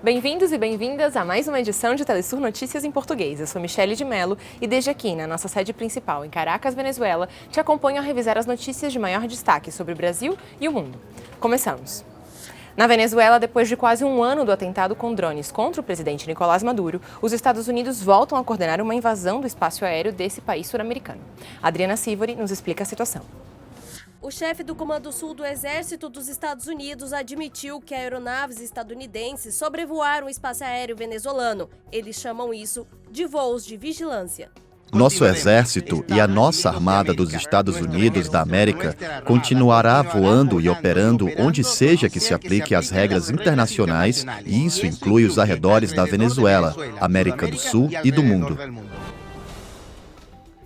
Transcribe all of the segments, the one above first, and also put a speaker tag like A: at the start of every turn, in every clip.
A: Bem-vindos e bem-vindas a mais uma edição de Telesur Notícias em Português. Eu sou Michele de Mello e desde aqui, na nossa sede principal em Caracas, Venezuela, te acompanho a revisar as notícias de maior destaque sobre o Brasil e o mundo. Começamos. Na Venezuela, depois de quase um ano do atentado com drones contra o presidente Nicolás Maduro, os Estados Unidos voltam a coordenar uma invasão do espaço aéreo desse país sul-americano. Adriana Sivori nos explica a situação.
B: O chefe do Comando Sul do Exército dos Estados Unidos admitiu que aeronaves estadunidenses sobrevoaram o espaço aéreo venezuelano. Eles chamam isso de voos de vigilância.
C: Nosso exército e a nossa Armada dos Estados Unidos da América continuará voando e operando onde seja que se aplique as regras internacionais, e isso inclui os arredores da Venezuela, América do Sul e do mundo.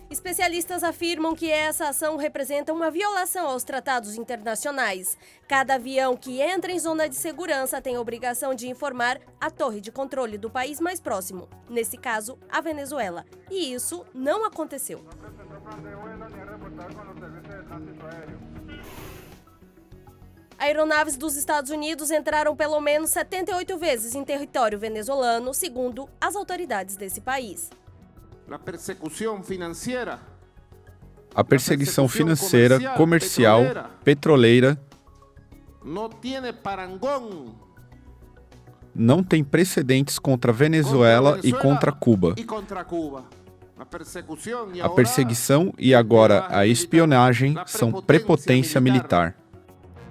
B: Especialistas afirmam que essa ação representa uma violação aos tratados internacionais. Cada avião que entra em zona de segurança tem a obrigação de informar a torre de controle do país mais próximo, nesse caso, a Venezuela. E isso não aconteceu. Aeronaves dos Estados Unidos entraram pelo menos 78 vezes em território venezuelano, segundo as autoridades desse país.
D: A perseguição financeira, comercial, petroleira não tem precedentes contra a Venezuela e contra Cuba. A perseguição e agora a espionagem são prepotência militar.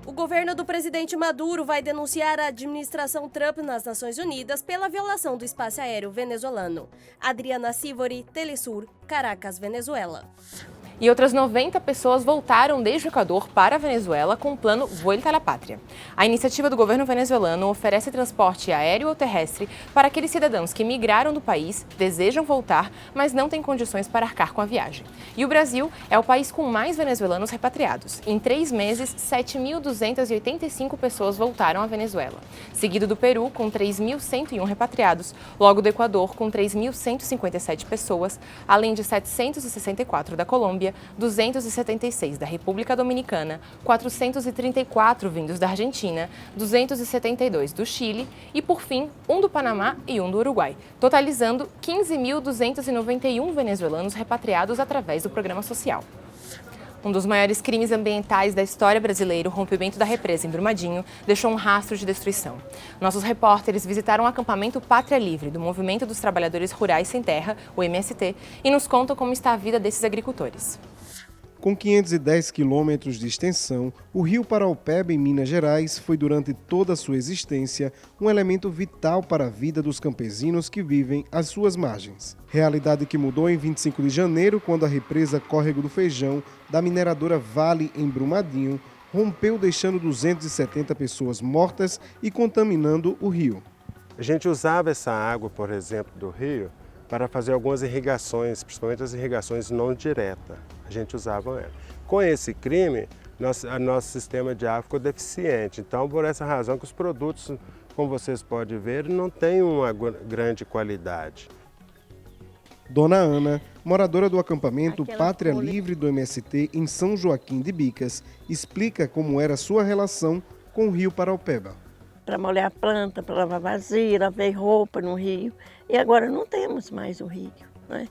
B: O governo do presidente Maduro vai denunciar a administração Trump nas Nações Unidas pela violação do espaço aéreo venezuelano. Adriana Sivori, Telesur, Caracas, Venezuela.
A: E outras 90 pessoas voltaram desde o Equador para a Venezuela com o plano Vuelta à la Pátria. A iniciativa do governo venezuelano oferece transporte aéreo ou terrestre para aqueles cidadãos que migraram do país, desejam voltar, mas não têm condições para arcar com a viagem. E o Brasil é o país com mais venezuelanos repatriados. Em 3 meses, 7.285 pessoas voltaram à Venezuela, seguido do Peru, com 3.101 repatriados, logo do Equador, com 3.157 pessoas, além de 764 da Colômbia, 276 da República Dominicana, 434 vindos da Argentina, 272 do Chile e, por fim, um do Panamá e um do Uruguai, totalizando 15.291 venezuelanos repatriados através do programa social. Um dos maiores crimes ambientais da história brasileira, o rompimento da represa em Brumadinho, deixou um rastro de destruição. Nossos repórteres visitaram o acampamento Pátria Livre, do Movimento dos Trabalhadores Rurais Sem Terra, o MST, e nos contam como está a vida desses agricultores.
E: Com 510 quilômetros de extensão, o rio Paraopeba, em Minas Gerais, foi durante toda a sua existência um elemento vital para a vida dos campesinos que vivem às suas margens. Realidade que mudou em 25 de janeiro, quando a represa Córrego do Feijão, da mineradora Vale, em Brumadinho, rompeu, deixando 270 pessoas mortas e contaminando o rio.
F: A gente usava essa água, por exemplo, do rio, para fazer algumas irrigações, principalmente as irrigações não diretas. A gente usava ela. Com esse crime, nosso sistema de água ficou deficiente. Então, por essa razão que os produtos, como vocês podem ver, não têm uma grande qualidade.
E: Dona Ana, moradora do acampamento Pátria Livre do MST em São Joaquim de Bicas, explica como era a sua relação com o rio Paraopeba.
G: Para molhar a planta, para lavar vasilha, lavar roupa no rio. E agora não temos mais o rio, né?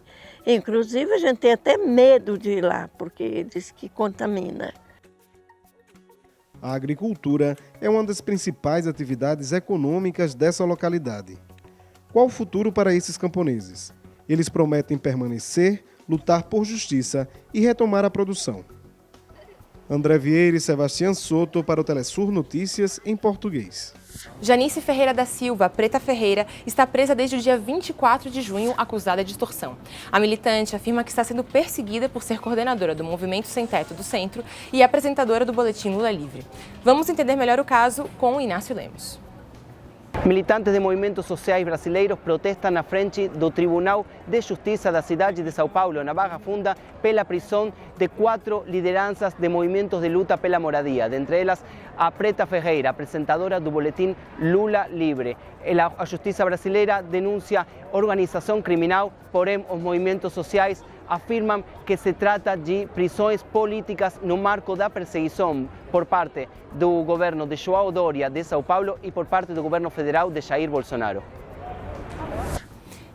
G: Inclusive a gente tem até medo de ir lá, porque diz que contamina.
E: A agricultura é uma das principais atividades econômicas dessa localidade. Qual o futuro para esses camponeses? Eles prometem permanecer, lutar por justiça e retomar a produção. André Vieira e Sebastião Soto para o Telesur Notícias em Português.
A: Janice Ferreira da Silva, Preta Ferreira, está presa desde o dia 24 de junho, acusada de extorsão. A militante afirma que está sendo perseguida por ser coordenadora do Movimento Sem Teto do Centro e apresentadora do Boletim Lula Livre. Vamos entender melhor o caso com o Inácio Lemos.
H: Militantes de movimentos sociais brasileiros protestam na frente do Tribunal de Justiça da cidade de São Paulo, na Barra Funda, pela prisão de 4 lideranças de movimentos de luta pela moradia, dentre elas a Preta Ferreira, apresentadora do boletim Lula Livre. A Justiça brasileira denuncia organização criminal, porém os movimentos sociais afirman que se trata de prisões políticas no marco da perseguição por parte do governo de João Dória de São Paulo e por parte do governo federal de Jair Bolsonaro.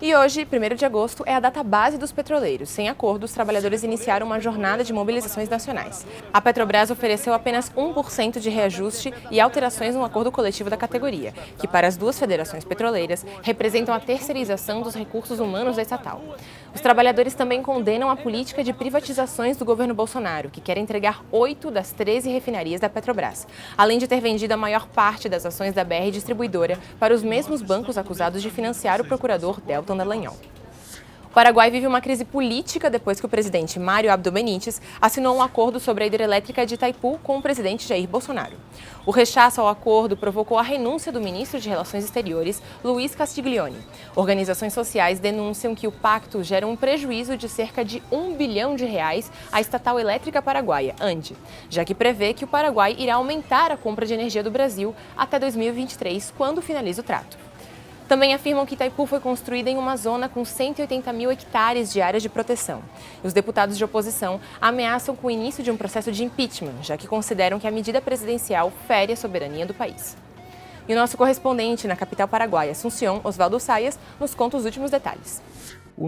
A: E hoje, 1º de agosto, é a data base dos petroleiros. Sem acordo, os trabalhadores iniciaram uma jornada de mobilizações nacionais. A Petrobras ofereceu apenas 1% de reajuste e alterações no acordo coletivo da categoria, que para as duas federações petroleiras representam a terceirização dos recursos humanos da estatal. Os trabalhadores também condenam a política de privatizações do governo Bolsonaro, que quer entregar 8 das 13 refinarias da Petrobras, além de ter vendido a maior parte das ações da BR Distribuidora para os mesmos bancos acusados de financiar o procurador Deltan Dallagnol. O Paraguai vive uma crise política depois que o presidente Mário Abdo Benítez assinou um acordo sobre a hidrelétrica de Itaipu com o presidente Jair Bolsonaro. O rechaço ao acordo provocou a renúncia do ministro de Relações Exteriores, Luiz Castiglione. Organizações sociais denunciam que o pacto gera um prejuízo de cerca de R$1 bilhão à estatal elétrica paraguaia, ANDE, já que prevê que o Paraguai irá aumentar a compra de energia do Brasil até 2023, quando finaliza o trato. Também afirmam que Itaipu foi construída em uma zona com 180 mil hectares de áreas de proteção. E os deputados de oposição ameaçam com o início de um processo de impeachment, já que consideram que a medida presidencial fere a soberania do país. E o nosso correspondente na capital paraguaia, Asunción, Osvaldo Sayas, nos conta os últimos detalhes.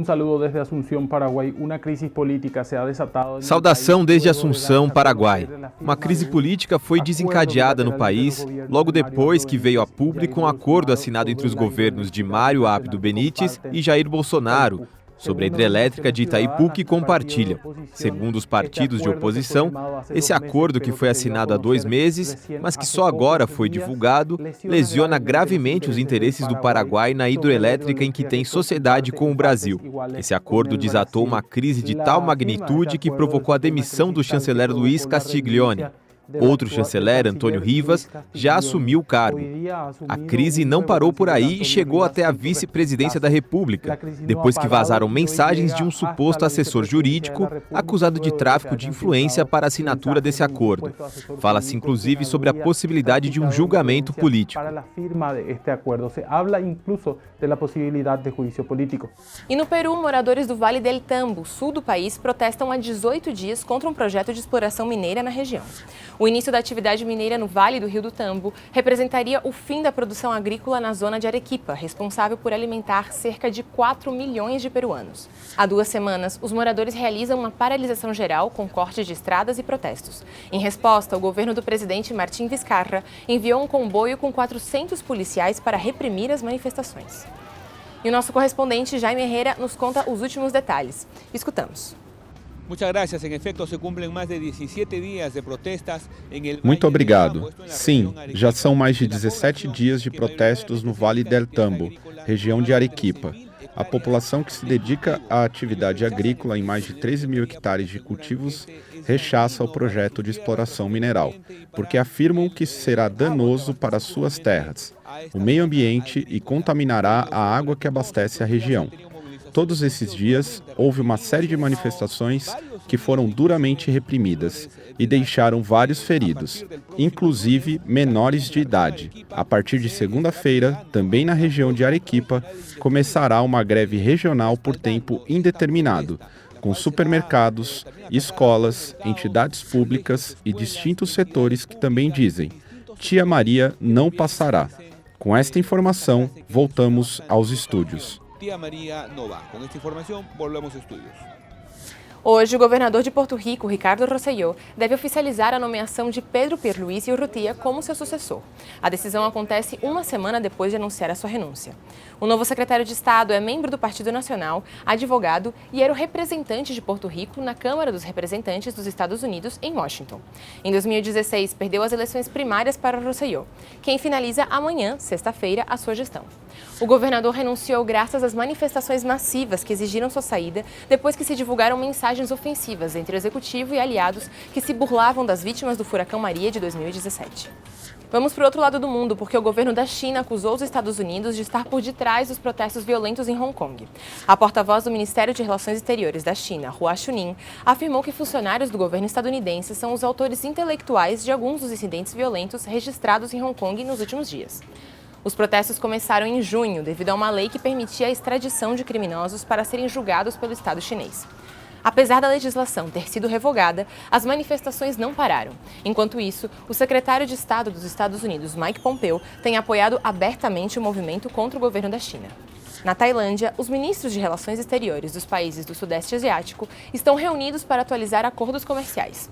I: Saludo desde Asunción, Paraguai. Uma crise política se ha desatado.
J: Saudação desde Assunção, Paraguai. Uma crise política foi desencadeada no país logo depois que veio a público um acordo assinado entre os governos de Mário Abdo Benítez e Jair Bolsonaro sobre a hidrelétrica de Itaipu que compartilham. Segundo os partidos de oposição, esse acordo, que foi assinado há 2 meses, mas que só agora foi divulgado, lesiona gravemente os interesses do Paraguai na hidrelétrica em que tem sociedade com o Brasil. Esse acordo desatou uma crise de tal magnitude que provocou a demissão do chanceler Luiz Castiglione. Outro chanceler, Antônio Rivas, já assumiu o cargo. A crise não parou por aí e chegou até a vice-presidência da República, depois que vazaram mensagens de um suposto assessor jurídico acusado de tráfico de influência para a assinatura desse acordo. Fala-se inclusive sobre a possibilidade de um julgamento político.
A: E no Peru, moradores do Vale del Tambo, sul do país, protestam há 18 dias contra um projeto de exploração mineira na região. O início da atividade mineira no Vale do Rio do Tambo representaria o fim da produção agrícola na zona de Arequipa, responsável por alimentar cerca de 4 milhões de peruanos. Há 2 semanas, os moradores realizam uma paralisação geral com cortes de estradas e protestos. Em resposta, o governo do presidente Martín Vizcarra enviou um comboio com 400 policiais para reprimir as manifestações. E o nosso correspondente Jaime Herrera nos conta os últimos detalhes. Escutamos.
D: Muito obrigado. Sim, já são mais de 17 dias de protestos no Vale del Tambo, região de Arequipa. A população que se dedica à atividade agrícola em mais de 13 mil hectares de cultivos rechaça o projeto de exploração mineral, porque afirmam que será danoso para suas terras, o meio ambiente e contaminará a água que abastece a região. Todos esses dias, houve uma série de manifestações que foram duramente reprimidas e deixaram vários feridos, inclusive menores de idade. A partir de segunda-feira, também na região de Arequipa, começará uma greve regional por tempo indeterminado, com supermercados, escolas, entidades públicas e distintos setores que também dizem: Tia Maria não passará. Com esta informação, voltamos aos estúdios.
K: Tía María no va. Con esta información, volvemos a estudios.
A: Hoje, o governador de Porto Rico, Ricardo Rosselló, deve oficializar a nomeação de Pedro Pierluisi Urrutia como seu sucessor. A decisão acontece 1 semana depois de anunciar a sua renúncia. O novo secretário de Estado é membro do Partido Nacional, advogado e era o representante de Porto Rico na Câmara dos Representantes dos Estados Unidos, em Washington. Em 2016, perdeu as eleições primárias para Rosselló, quem finaliza amanhã, sexta-feira, a sua gestão. O governador renunciou graças às manifestações massivas que exigiram sua saída depois que se divulgaram mensagens ofensivas entre o executivo e aliados que se burlavam das vítimas do furacão Maria de 2017. Vamos para o outro lado do mundo, porque o governo da China acusou os Estados Unidos de estar por detrás dos protestos violentos em Hong Kong. A porta-voz do Ministério de Relações Exteriores da China, Hua Chunying, afirmou que funcionários do governo estadunidense são os autores intelectuais de alguns dos incidentes violentos registrados em Hong Kong nos últimos dias. Os protestos começaram em junho, devido a uma lei que permitia a extradição de criminosos para serem julgados pelo Estado chinês. Apesar da legislação ter sido revogada, as manifestações não pararam. Enquanto isso, o secretário de Estado dos Estados Unidos, Mike Pompeo, tem apoiado abertamente o movimento contra o governo da China. Na Tailândia, os ministros de Relações Exteriores dos países do Sudeste Asiático estão reunidos para atualizar acordos comerciais.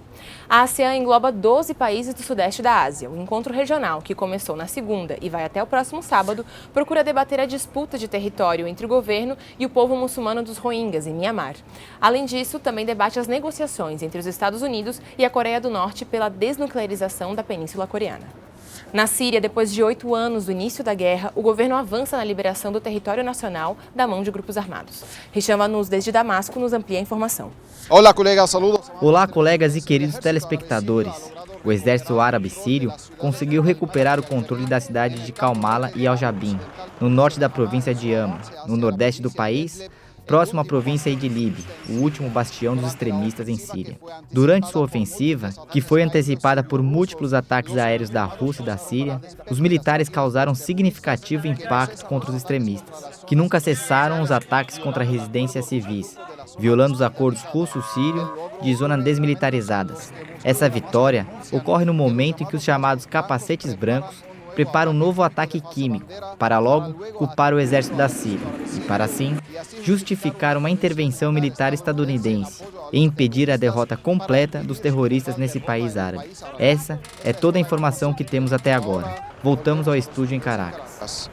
A: A ASEAN engloba 12 países do Sudeste da Ásia. O encontro regional, que começou na segunda e vai até o próximo sábado, procura debater a disputa de território entre o governo e o povo muçulmano dos Rohingyas, em Mianmar. Além disso, também debate as negociações entre os Estados Unidos e a Coreia do Norte pela desnuclearização da Península Coreana. Na Síria, depois de 8 anos do início da guerra, o governo avança na liberação do território nacional da mão de grupos armados. Hisham Vanus, desde Damasco, nos amplia a informação.
L: Olá, colegas, saludos.
M: Olá, colegas e queridos telespectadores. O exército árabe sírio conseguiu recuperar o controle da cidade de Kalmala e Al-Jabin, no norte da província de Hama, no nordeste do país, próximo à província Idlib, o último bastião dos extremistas em Síria. Durante sua ofensiva, que foi antecipada por múltiplos ataques aéreos da Rússia e da Síria, os militares causaram significativo impacto contra os extremistas, que nunca cessaram os ataques contra residências civis, violando os acordos russo-sírio de zonas desmilitarizadas. Essa vitória ocorre no momento em que os chamados capacetes brancos prepara um novo ataque químico para logo culpar o exército da Síria e, para assim, justificar uma intervenção militar estadunidense e impedir a derrota completa dos terroristas nesse país árabe. Essa é toda a informação que temos até agora. Voltamos ao estúdio em Caracas.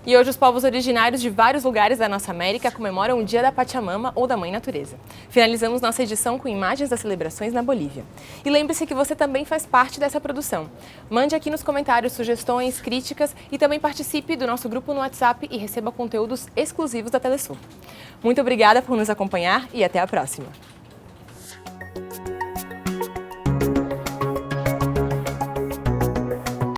A: E hoje os povos originários de vários lugares da nossa América comemoram o Dia da Pachamama ou da Mãe Natureza. Finalizamos nossa edição com imagens das celebrações na Bolívia. E lembre-se que você também faz parte dessa produção. Mande aqui nos comentários sugestões, críticas e também participe do nosso grupo no WhatsApp e receba conteúdos exclusivos da Telesul. Muito obrigada por nos acompanhar e até a próxima.